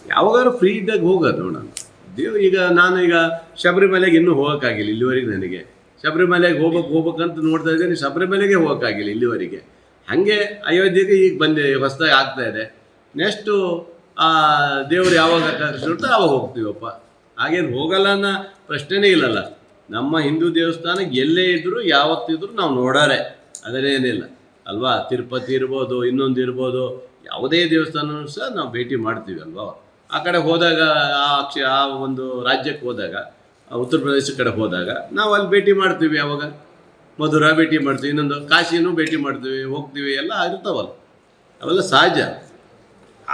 ಯಾವಾಗಾದ್ರೂ ಫ್ರೀ ಇದ್ದಾಗ ಹೋಗೋದು ನಾನು. ಈಗ ನಾನು ಶಬರಿಮಲೆಗೆ ಇನ್ನೂ ಹೋಗೋಕ್ಕಾಗಿಲ್ಲ ಇಲ್ಲಿವರೆಗೆ. ನನಗೆ ಶಬರಿಮಲೆಗೆ ಹೋಗ್ಬೇಕಂತ ನೋಡ್ತಾ ಇದ್ದೇನೆ, ಶಬರಿಮಲೆಗೆ ಹೋಗೋಕ್ಕಾಗಿಲ್ಲ ಇಲ್ಲಿವರೆಗೆ. ಹಾಗೆ ಅಯೋಧ್ಯೆಗೆ ಈಗ ಬಂದೆ, ಹೊಸದಾಗಿ ಆಗ್ತಾ ಇದೆ. ನೆಕ್ಸ್ಟು ದೇವ್ರು ಯಾವಾಗ ಕರೆಸಿರ್ತಾ ಆವಾಗ ಹೋಗ್ತೀವಪ್ಪ. ಹಾಗೇನು ಹೋಗಲ್ಲ ಅನ್ನೋ ಪ್ರಶ್ನೆನೇ ಇಲ್ಲಲ್ಲ. ನಮ್ಮ ಹಿಂದೂ ದೇವಸ್ಥಾನಕ್ಕೆ ಎಲ್ಲೇ ಇದ್ದರೂ ಯಾವತ್ತಿದ್ರೂ ನಾವು ನೋಡಾರೆ, ಅದರೇನಿಲ್ಲ ಅಲ್ವಾ. ತಿರುಪತಿ ಇರ್ಬೋದು, ಇನ್ನೊಂದು ಇರ್ಬೋದು, ಯಾವುದೇ ದೇವಸ್ಥಾನವೂ ಸಹ ನಾವು ಭೇಟಿ ಮಾಡ್ತೀವಿ ಅಲ್ವಾ. ಆ ಕಡೆ ಹೋದಾಗ ಆ ಒಂದು ರಾಜ್ಯಕ್ಕೆ ಹೋದಾಗ, ಉತ್ತರ ಪ್ರದೇಶ ಕಡೆ ಹೋದಾಗ ನಾವು ಅಲ್ಲಿ ಭೇಟಿ ಮಾಡ್ತೀವಿ. ಯಾವಾಗ ಮಧುರಾ ಭೇಟಿ ಮಾಡ್ತೀವಿ, ಇನ್ನೊಂದು ಕಾಶಿನೂ ಭೇಟಿ ಮಾಡ್ತೀವಿ, ಹೋಗ್ತೀವಿ, ಎಲ್ಲ ಇರ್ತಾವಲ್ಲ, ಅವೆಲ್ಲ ಸಹಜ.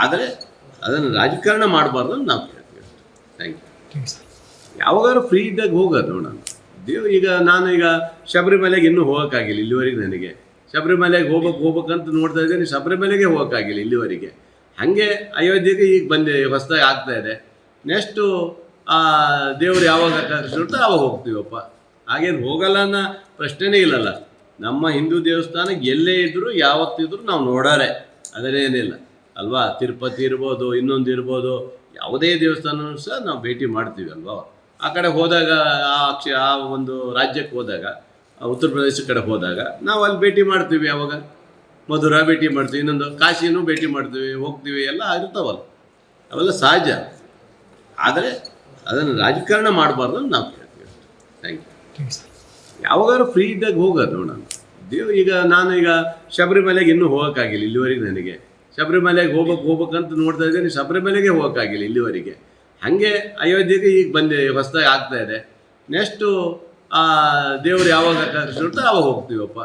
ಆದರೆ ಅದನ್ನು ರಾಜಕಾರಣ ಮಾಡಬಾರ್ದು ಅಂತ ನಾವು ಕೇಳ್ತೀವಿ. Thank you. ಯಾವಾಗಾದ್ರೂ ಫ್ರೀ ಇದ್ದಾಗ ಹೋಗೋದು ನಾನು. ನಾನು ಶಬರಿಮಲೆಗೆ ಇನ್ನೂ ಹೋಗೋಕ್ಕಾಗಿಲ್ಲ ಇಲ್ಲಿವರೆಗೆ. ನನಗೆ ಶಬರಿಮಲೆಗೆ ಹೋಗ್ಬೇಕಂತ ನೋಡ್ತಾ ಇದ್ದೇನೆ, ಶಬರಿಮಲೆಗೆ ಹೋಗೋಕ್ಕಾಗಿಲ್ಲ ಇಲ್ಲಿವರೆಗೆ. ಹಾಗೆ ಅಯೋಧ್ಯೆಗೆ ಈಗ ಬಂದೆ, ಹೊಸದಾಗಿ ಆಗ್ತಾ ಇದೆ. ನೆಕ್ಸ್ಟು ದೇವ್ರು ಯಾವಾಗ ಕರೆಸಿರ್ತಾ ಆವಾಗ ಹೋಗ್ತೀವಪ್ಪ. ಹಾಗೇನು ಹೋಗಲ್ಲ ಅನ್ನೋ ಪ್ರಶ್ನೆನೇ ಇಲ್ಲಲ್ಲ. ನಮ್ಮ ಹಿಂದೂ ದೇವಸ್ಥಾನಕ್ಕೆ ಎಲ್ಲೇ ಇದ್ದರೂ ಯಾವತ್ತಿದ್ರೂ ನಾವು ನೋಡಾರೆ, ಅದರೇನಿಲ್ಲ ಅಲ್ವಾ. ತಿರುಪತಿ ಇರ್ಬೋದು, ಇನ್ನೊಂದು ಇರ್ಬೋದು, ಯಾವುದೇ ದೇವಸ್ಥಾನವೂ ಸಹ ನಾವು ಭೇಟಿ ಮಾಡ್ತೀವಿ ಅಲ್ವಾ. ಆ ಕಡೆ ಹೋದಾಗ ಆ ಒಂದು ರಾಜ್ಯಕ್ಕೆ ಹೋದಾಗ, ಉತ್ತರ ಪ್ರದೇಶ ಕಡೆ ಹೋದಾಗ ನಾವು ಅಲ್ಲಿ ಭೇಟಿ ಮಾಡ್ತೀವಿ. ಯಾವಾಗ ಮಧುರಾ ಭೇಟಿ ಮಾಡ್ತೀವಿ, ಇನ್ನೊಂದು ಕಾಶಿನೂ ಭೇಟಿ ಮಾಡ್ತೀವಿ, ಹೋಗ್ತೀವಿ, ಎಲ್ಲ ಇರ್ತಾವಲ್ಲ, ಅವೆಲ್ಲ ಸಹಜ. ಆದರೆ ಅದನ್ನು ರಾಜಕಾರಣ ಮಾಡಬಾರ್ದು ಅಂತ ನಾವು ಕೇಳ್ತೀವಿ. Thank you. ಯಾವಾಗಾದ್ರೂ ಫ್ರೀ ಇದ್ದಾಗ ಹೋಗೋದು ನಾನು. ನಾನು ಶಬರಿಮಲೆಗೆ ಇನ್ನೂ ಹೋಗೋಕ್ಕಾಗಿಲ್ಲ ಇಲ್ಲಿವರೆಗೆ. ನನಗೆ ಶಬರಿಮಲೆಗೆ ಹೋಗ್ಬೇಕಂತ ನೋಡ್ತಾ ಇದ್ದೇನೆ, ಶಬರಿಮಲೆಗೆ ಹೋಗೋಕ್ಕಾಗಿಲ್ಲ ಇಲ್ಲಿವರೆಗೆ. ಹಾಗೆ ಅಯೋಧ್ಯೆಗೆ ಈಗ ಬಂದೆ, ಹೊಸದಾಗಿ ಆಗ್ತಾ ಇದೆ. ನೆಕ್ಸ್ಟು ದೇವ್ರು ಯಾವಾಗ ಕರೆಸಿರ್ತಾ ಆವಾಗ ಹೋಗ್ತೀವಪ್ಪ.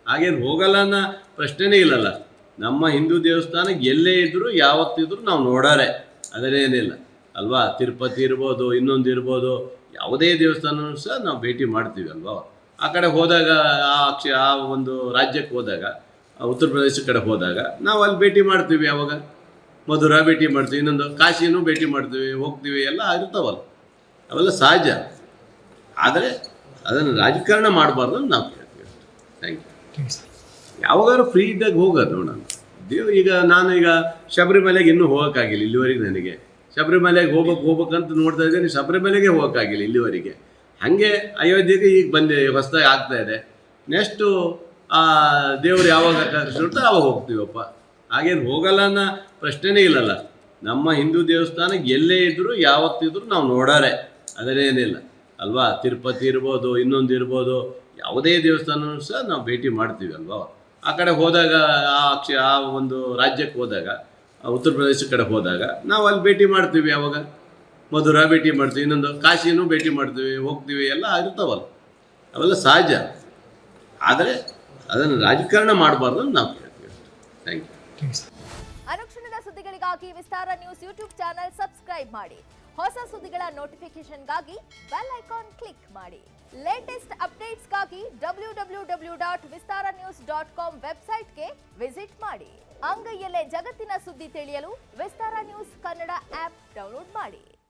ಹಾಗೇನು ಹೋಗಲ್ಲ ಅನ್ನೋ ಪ್ರಶ್ನೆನೇ ಇಲ್ಲಲ್ಲ. ನಮ್ಮ ಹಿಂದೂ ದೇವಸ್ಥಾನಕ್ಕೆ ಎಲ್ಲೇ ಇದ್ದರೂ ಯಾವತ್ತಿದ್ರೂ ನಾವು ನೋಡಾರೆ, ಅದರೇನಿಲ್ಲ ಅಲ್ವಾ. ತಿರುಪತಿ ಇರ್ಬೋದು, ಇನ್ನೊಂದು ಇರ್ಬೋದು, ಯಾವುದೇ ದೇವಸ್ಥಾನವೂ ಸಹ ನಾವು ಭೇಟಿ ಮಾಡ್ತೀವಿ ಅಲ್ವಾ. ಆ ಕಡೆ ಹೋದಾಗ ಆ ಒಂದು ರಾಜ್ಯಕ್ಕೆ ಹೋದಾಗ, ಉತ್ತರ ಪ್ರದೇಶ ಕಡೆ ಹೋದಾಗ ನಾವು ಅಲ್ಲಿ ಭೇಟಿ ಮಾಡ್ತೀವಿ. ಯಾವಾಗ ಮಧುರಾ ಭೇಟಿ ಮಾಡ್ತೀವಿ, ಇನ್ನೊಂದು ಕಾಶಿನೂ ಭೇಟಿ ಮಾಡ್ತೀವಿ, ಹೋಗ್ತೀವಿ, ಎಲ್ಲ ಇರ್ತಾವಲ್ಲ, ಅವೆಲ್ಲ ಸಹಜ. ಆದರೆ ಅದನ್ನು ರಾಜಕಾರಣ ಮಾಡಬಾರ್ದು ಅಂತ ನಾವು ಕೇಳ್ತೀವಿ. Thank you. ಯಾವಾಗಾದ್ರೂ ಫ್ರೀ ಇದ್ದಾಗ ಹೋಗೋದು ನಾನು. ನಾನು ಶಬರಿಮಲೆಗೆ ಇನ್ನೂ ಹೋಗೋಕ್ಕಾಗಿಲ್ಲ ಇಲ್ಲಿವರೆಗೆ. ನನಗೆ ಶಬರಿಮಲೆಗೆ ಹೋಗ್ಬೇಕಂತ ನೋಡ್ತಾ ಇದ್ದೇನೆ, ಶಬರಿಮಲೆಗೆ ಹೋಗೋಕ್ಕಾಗಿಲ್ಲ ಇಲ್ಲಿವರೆಗೆ. ಹಾಗೆ ಅಯೋಧ್ಯೆಗೆ ಈಗ ಬಂದೆ, ಹೊಸದಾಗಿ ಆಗ್ತಾ ಇದೆ. ನೆಕ್ಸ್ಟು ದೇವ್ರು ಯಾವಾಗ ಕರೆಸಿರ್ತಾ ಆವಾಗ ಹೋಗ್ತೀವಪ್ಪ. ಹಾಗೇನು ಹೋಗಲ್ಲ ಅನ್ನೋ ಪ್ರಶ್ನೆನೇ ಇಲ್ಲಲ್ಲ. ನಮ್ಮ ಹಿಂದೂ ದೇವಸ್ಥಾನಕ್ಕೆ ಎಲ್ಲೇ ಇದ್ದರೂ ಯಾವತ್ತಿದ್ರೂ ನಾವು ನೋಡಾರೆ, ಅದರೇನಿಲ್ಲ ಅಲ್ವಾ. ತಿರುಪತಿ ಇರ್ಬೋದು, ಇನ್ನೊಂದು ಇರ್ಬೋದು, ಯಾವುದೇ ದೇವಸ್ಥಾನವೂ ಸಹ ನಾವು ಭೇಟಿ ಮಾಡ್ತೀವಿ ಅಲ್ವಾ. ಆ ಕಡೆ ಹೋದಾಗ ಆ ಒಂದು ರಾಜ್ಯಕ್ಕೆ ಹೋದಾಗ, ಉತ್ತರ ಪ್ರದೇಶ ಕಡೆ ಹೋದಾಗ ನಾವು ಅಲ್ಲಿ ಭೇಟಿ ಮಾಡ್ತೀವಿ. ಯಾವಾಗ ಮಧುರಾ ಭೇಟಿ ಮಾಡ್ತೀವಿ, ಇನ್ನೊಂದು ಕಾಶಿನೂ ಭೇಟಿ ಮಾಡ್ತೀವಿ, ಹೋಗ್ತೀವಿ, ಎಲ್ಲ ಇರ್ತಾವಲ್ಲ, ಅವೆಲ್ಲ ಸಹಜ. ಆದರೆ ಅದನ್ನು ರಾಜಕಾರಣ ಮಾಡಬಾರ್ದು ಅಂತ ನಾವು ಕೇಳ್ತೀವಿ. Thank you. ಅನುಕ್ಷಣದ ಸುದ್ದಿಗಳಿಗಾಗಿ Vistara news YouTube channel subscribe ಮಾಡಿ. ಹೊಸ ಸುದ್ದಿಗಳ ನೋಟಿಫಿಕೇಶನ್ಗಾಗಿ ಬೆಲ್ ಐಕಾನ್ ಕ್ಲಿಕ್ ಮಾಡಿ. ಲೇಟೆಸ್ಟ್ ಅಪ್ಡೇಟ್ಸ್ಗಾಗಿ www.vistaranews.com ವೆಬ್ಸೈಟ್ಗೆ ವಿಸಿಟ್ ಮಾಡಿ. ಅಂಗೈಯಲ್ಲೇ ಜಗತ್ತಿನ ಸುದ್ದಿ ತಿಳಿಯಲು Vistara news Kannada app download ಮಾಡಿ.